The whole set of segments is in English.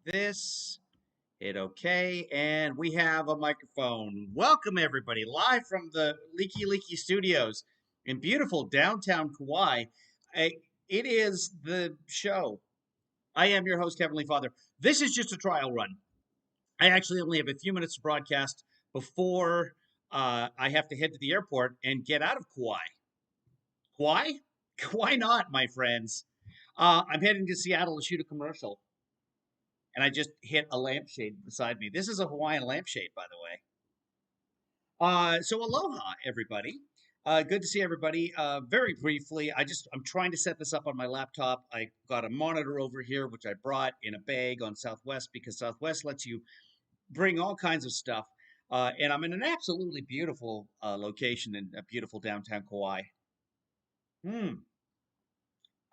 this, hit OK, and we have a microphone. Welcome, everybody, live from the Leaky Studios in beautiful downtown Kauai. It is the show. I am your host, Heavenly Father. This is just a trial run. I actually only have a few minutes to broadcast before I have to head to the airport and get out of Kauai. Why? Why not, my friends? I'm heading to Seattle to shoot a commercial. And I just hit a lampshade beside me. This is a Hawaiian lampshade, by the way. So aloha, everybody. Good to see everybody. Very briefly, I'm trying to set this up on my laptop. I got a monitor over here, which I brought in a bag on Southwest because Southwest lets you bring all kinds of stuff. And I'm in an absolutely beautiful location in a beautiful downtown Kauai.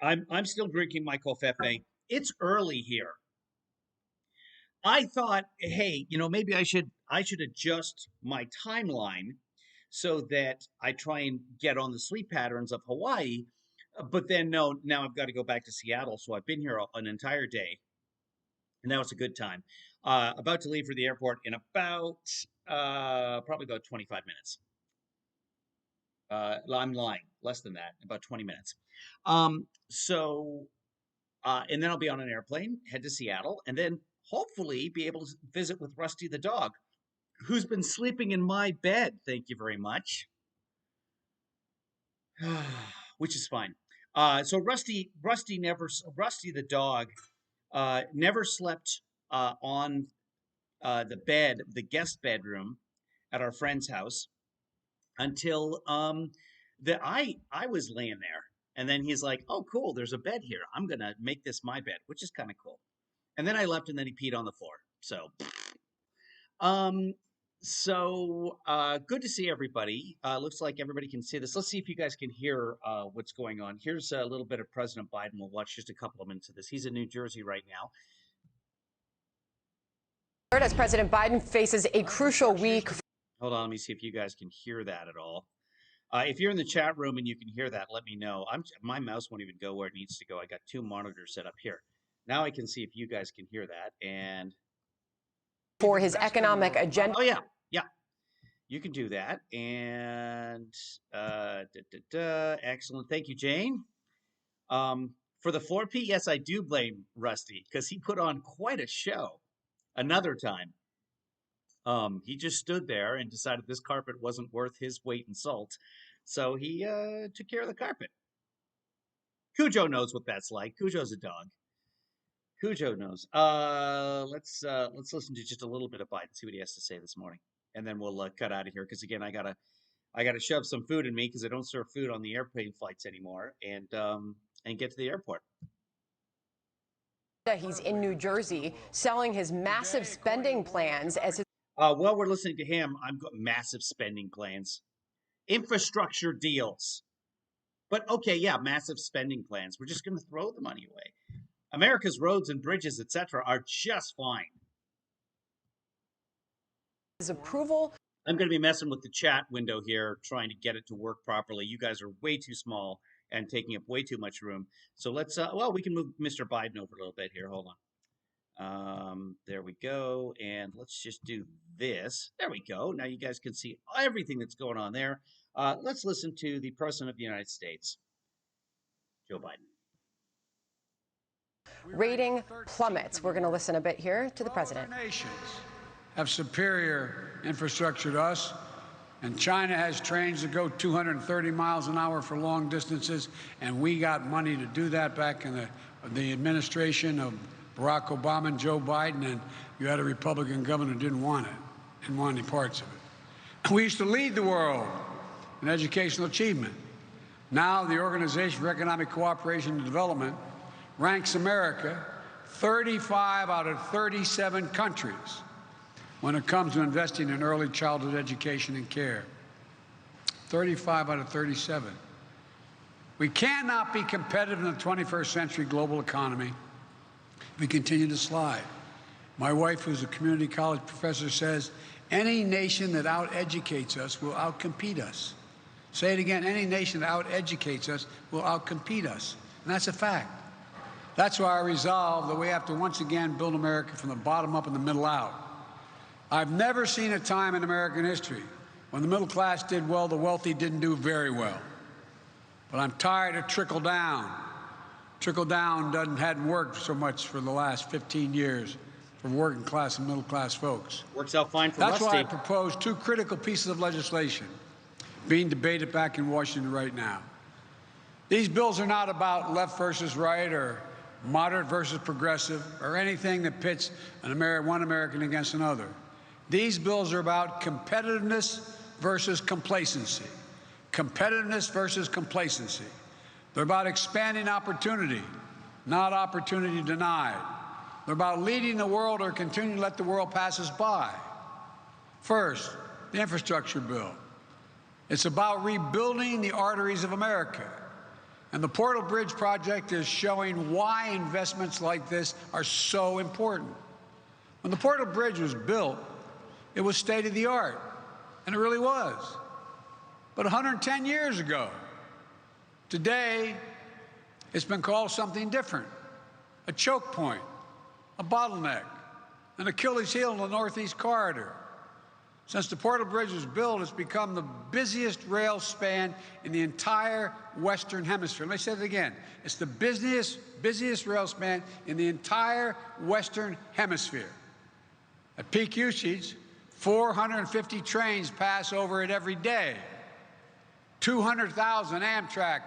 I'm still drinking my kofefe. It's early here. I thought, hey, maybe I should adjust my timeline so that I try and get on the sleep patterns of Hawaii. But then no, now I've got to go back to Seattle. So I've been here an entire day, and now it's a good time. About to leave for the airport in about probably about 25 minutes. I'm lying, less than that, about 20 minutes. And then I'll be on an airplane, head to Seattle, and then hopefully be able to visit with Rusty the dog, who's been sleeping in my bed. Thank you very much. Which is fine. So Rusty the dog never slept on the bed, the guest bedroom at our friend's house until I was laying there. And then he's like, oh, cool, there's a bed here. I'm going to make this my bed, which is kind of cool. And then I left, and then he peed on the floor. So, good to see everybody. Looks like everybody can see this. Let's see if you guys can hear what's going on. Here's a little bit of President Biden. We'll watch just a couple of minutes of this. He's in New Jersey right now. As President Biden faces a crucial week. Hold on, let me see if you guys can hear that at all. If you're in the chat room and you can hear that, let me know. My mouse won't even go where it needs to go. I got two monitors set up here. Now I can see if you guys can hear that. And for his economic agenda. Oh, yeah. You can do that. And excellent. Thank you, Jane. For the 4P, yes, I do blame Rusty because he put on quite a show another time. He just stood there and decided this carpet wasn't worth his weight in salt. So he took care of the carpet. Cujo knows what that's like. Cujo's a dog. Cujo knows. Let's listen to just a little bit of Biden, see what he has to say this morning, and then we'll cut out of here because again, I gotta shove some food in me because I don't serve food on the airplane flights anymore, and get to the airport. He's in New Jersey selling his massive spending plans as his. While we're listening to him, I'm got massive spending plans, infrastructure deals. But okay, yeah, massive spending plans. We're just going to throw the money away. America's roads and bridges, etc., are just fine. His approval. I'm going to be messing with the chat window here, trying to get it to work properly. You guys are way too small and taking up way too much room. So let's, we can move Mr. Biden over a little bit here. Hold on. There we go. And let's just do this. There we go. Now you guys can see everything that's going on there. Let's listen to the President of the United States, Joe Biden. Rating plummets. We're going to listen a bit here to the president. Nations have superior infrastructure to us, and China has trains that go 230 miles an hour for long distances, and we got money to do that back in the administration of Barack Obama and Joe Biden, and you had a Republican governor who didn't want it, didn't want any parts of it. We used to lead the world in educational achievement. Now the Organization for Economic Cooperation and Development ranks America 35 out of 37 countries when it comes to investing in early childhood education and care. 35 out of 37. We cannot be competitive in the 21st century global economy. We continue to slide. My wife, who's a community college professor, says, any nation that out-educates us will out-compete us. Say it again, any nation that out-educates us will out-compete us. And that's a fact. That's why I resolve that we have to once again build America from the bottom up and the middle out. I've never seen a time in American history when the middle class did well, the wealthy didn't do very well. But I'm tired of trickle down. Trickle down hadn't worked so much for the last 15 years for working class and middle class folks. Works out fine for That's Rusty. why I propose two critical pieces of legislation being debated back in Washington right now. These bills are not about left versus right or moderate versus progressive or anything that pits one American against another. These bills are about competitiveness versus complacency. Competitiveness versus complacency. They're about expanding opportunity, not opportunity denied. They're about leading the world or continuing to let the world pass us by. First, the infrastructure bill. It's about rebuilding the arteries of America. And the Portal Bridge project is showing why investments like this are so important. When the Portal Bridge was built, it was state-of-the-art, and it really was. But 110 years ago, today, it's been called something different: a choke point, a bottleneck, an Achilles heel in the Northeast Corridor. Since the Portal Bridge was built, it's become the busiest rail span in the entire Western Hemisphere. Let me say that again. It's the busiest rail span in the entire Western Hemisphere. At peak usage, 450 trains pass over it every day. 200,000 Amtrak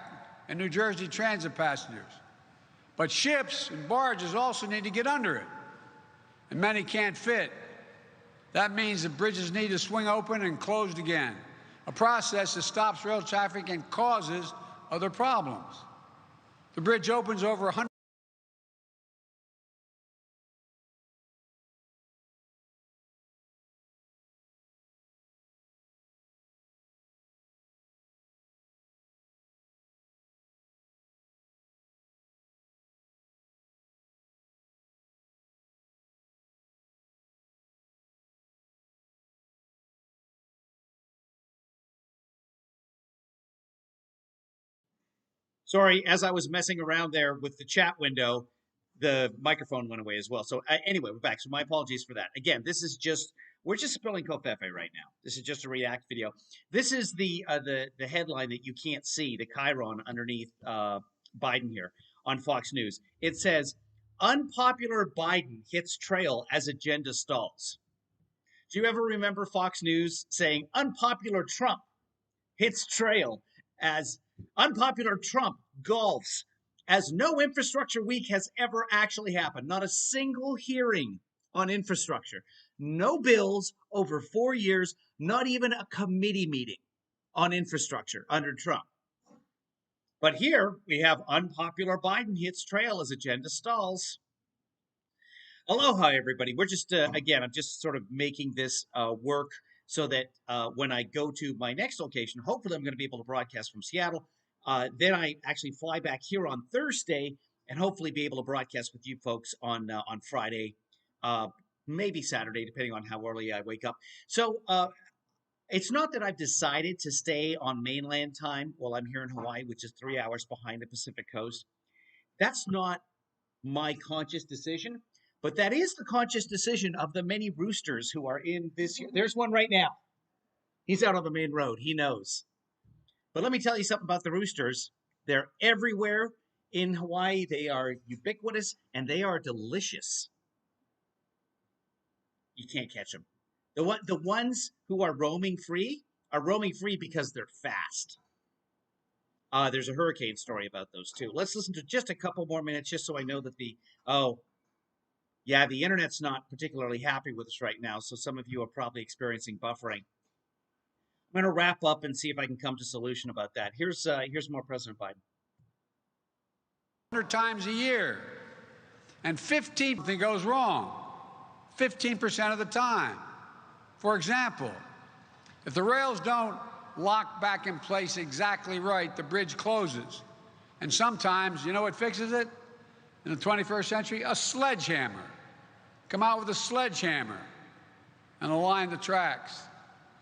and New Jersey Transit passengers. But ships and barges also need to get under it, and many can't fit. That means the bridges need to swing open and closed again, a process that stops rail traffic and causes other problems. The bridge opens over 100. Sorry, as I was messing around there with the chat window, the microphone went away as well. So anyway, we're back. So my apologies for that. Again, we're just spilling covfefe right now. This is just a react video. This is the headline that you can't see, the chyron underneath Biden here on Fox News. It says, "Unpopular Biden hits trail as agenda stalls." Do you ever remember Fox News saying, "Unpopular Trump hits trail as unpopular Trump golfs as no infrastructure week has ever actually happened"? Not a single hearing on infrastructure. No bills over 4 years, not even a committee meeting on infrastructure under Trump. But here we have unpopular Biden hits trail as agenda stalls. Aloha, everybody. We're just, again, I'm just sort of making this work so that when I go to my next location, hopefully I'm going to be able to broadcast from Seattle. Then I actually fly back here on Thursday and hopefully be able to broadcast with you folks on Friday, maybe Saturday, depending on how early I wake up. So it's not that I've decided to stay on mainland time while I'm here in Hawaii, which is 3 hours behind the Pacific coast. That's not my conscious decision, but that is the conscious decision of the many roosters who are in this. There's one right now. He's out on the main road. He knows. But let me tell you something about the roosters. They're everywhere in Hawaii. They are ubiquitous and they are delicious. You can't catch them. The ones who are roaming free because they're fast. There's a hurricane story about those too. Let's listen to just a couple more minutes just so I know that the internet's not particularly happy with us right now, so some of you are probably experiencing buffering. I'm going to wrap up and see if I can come to a solution about that. Here's more President Biden. 100 times a year, and 15% goes wrong, 15% of the time. For example, if the rails don't lock back in place exactly right, the bridge closes. And sometimes, you know what fixes it? In the 21st century, a sledgehammer. Come out with a sledgehammer and align the tracks.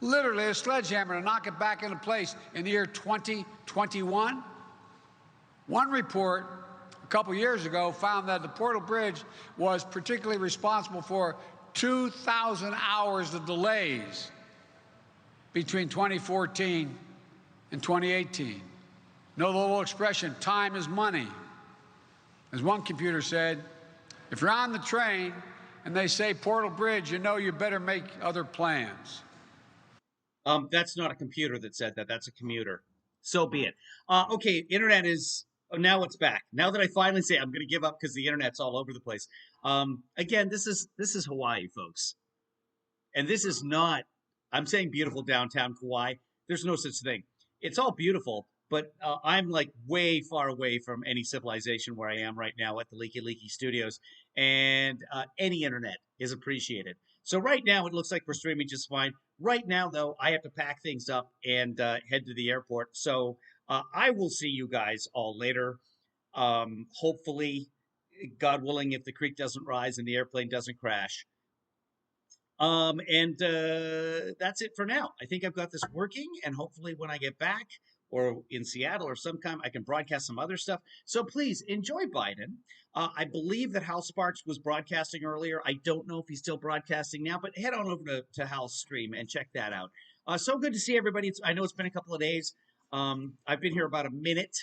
Literally a sledgehammer to knock it back into place in the year 2021. One report couple years ago found that the Portal Bridge was particularly responsible for 2,000 hours of delays between 2014 and 2018. Know the little expression, time is money. As one computer said, if you're on the train and they say Portal Bridge, you know you better make other plans. That's not a computer that said that. That's a commuter. So be it. Okay, internet is now it's back. Now that I finally say I'm going to give up because the internet's all over the place. Again, this is Hawaii, folks, and this is not. I'm saying beautiful downtown Kauai. There's no such thing. It's all beautiful, but I'm like way far away from any civilization where I am right now at the Leaky Leaky Studios, and any internet is appreciated. So right now it looks like we're streaming just fine. Right now, though, I have to pack things up and head to the airport. So I will see you guys all later. Hopefully, God willing, if the creek doesn't rise and the airplane doesn't crash. And that's it for now. I think I've got this working, and hopefully when I get back or in Seattle or sometime, I can broadcast some other stuff. So please enjoy Biden. I believe that Hal Sparks was broadcasting earlier. I don't know if he's still broadcasting now, but head on over to Hal's stream and check that out. So good to see everybody. I know it's been a couple of days. I've been here about a minute.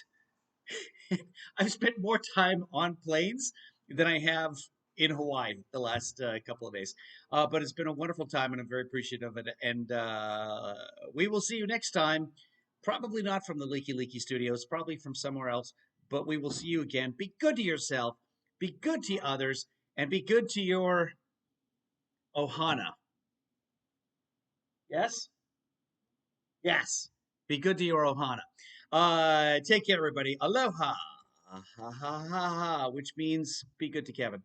I've spent more time on planes than I have in Hawaii the last couple of days. But it's been a wonderful time, and I'm very appreciative of it. And we will see you next time. Probably not from the Leaky Leaky Studios, probably from somewhere else. But we will see you again. Be good to yourself, be good to others, and be good to your ohana. Yes? Yes. Be good to your ohana. Take care, everybody. Aloha. Ha ha ha ha, which means be good to Kevin.